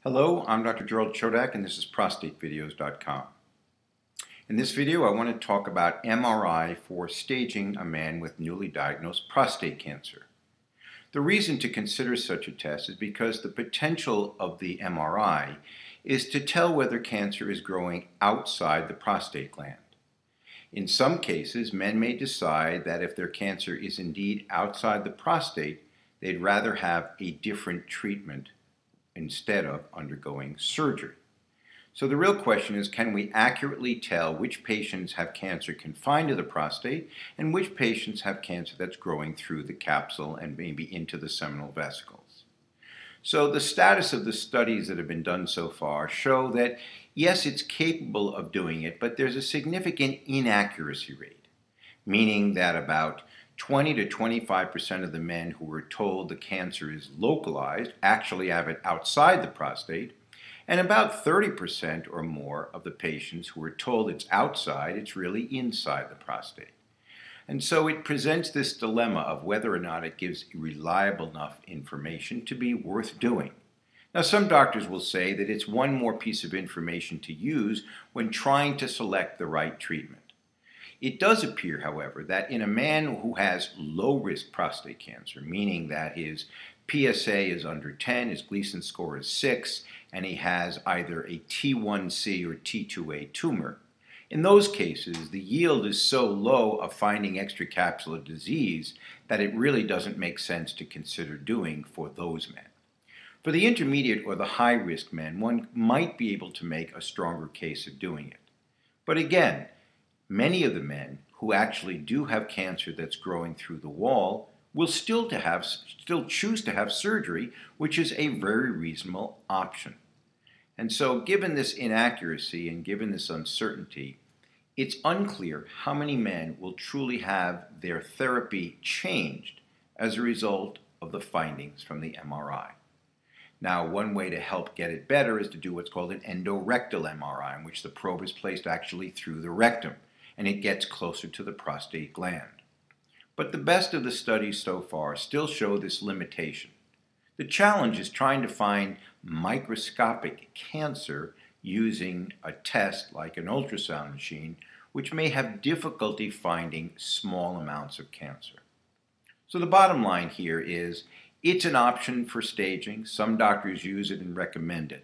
Hello, I'm Dr. Gerald Chodak and this is prostatevideos.com. In this video I want to talk about MRI for staging a man with newly diagnosed prostate cancer. The reason to consider such a test is because the potential of the MRI is to tell whether cancer is growing outside the prostate gland. In some cases, men may decide that if their cancer is indeed outside the prostate, they'd rather have a different treatment instead of undergoing surgery. So the real question is, can we accurately tell which patients have cancer confined to the prostate and which patients have cancer that's growing through the capsule and maybe into the seminal vesicles? So the status of the studies that have been done so far show that yes, it's capable of doing it, but there's a significant inaccuracy rate, meaning that about 20 to 25% of the men who were told the cancer is localized actually have it outside the prostate, and about 30% or more of the patients who were told it's outside, it's really inside the prostate. And so it presents this dilemma of whether or not it gives reliable enough information to be worth doing. Now, some doctors will say that it's one more piece of information to use when trying to select the right treatment. It does appear, however, that in a man who has low-risk prostate cancer, meaning that his PSA is under 10, his Gleason score is 6, and he has either a T1C or T2A tumor, in those cases, the yield is so low of finding extracapsular disease that it really doesn't make sense to consider doing for those men. For the intermediate or the high-risk men, one might be able to make a stronger case of doing it. But again, many of the men who actually do have cancer that's growing through the wall will still choose to have surgery, which is a very reasonable option. And so given this inaccuracy and given this uncertainty, it's unclear how many men will truly have their therapy changed as a result of the findings from the MRI. Now, one way to help get it better is to do what's called an endorectal MRI, in which the probe is placed actually through the rectum, and it gets closer to the prostate gland. But the best of the studies so far still show this limitation. The challenge is trying to find microscopic cancer using a test like an ultrasound machine, which may have difficulty finding small amounts of cancer. So the bottom line here is it's an option for staging. Some doctors use it and recommend it.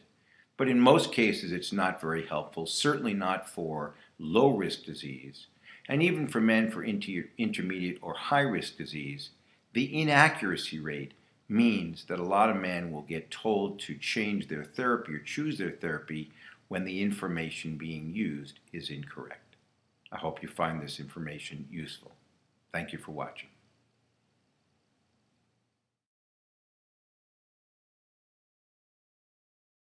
But in most cases, it's not very helpful, certainly not for low-risk disease, and even for men for intermediate or high-risk disease. The inaccuracy rate means that a lot of men will get told to change their therapy or choose their therapy when the information being used is incorrect. I hope you find this information useful. Thank you for watching.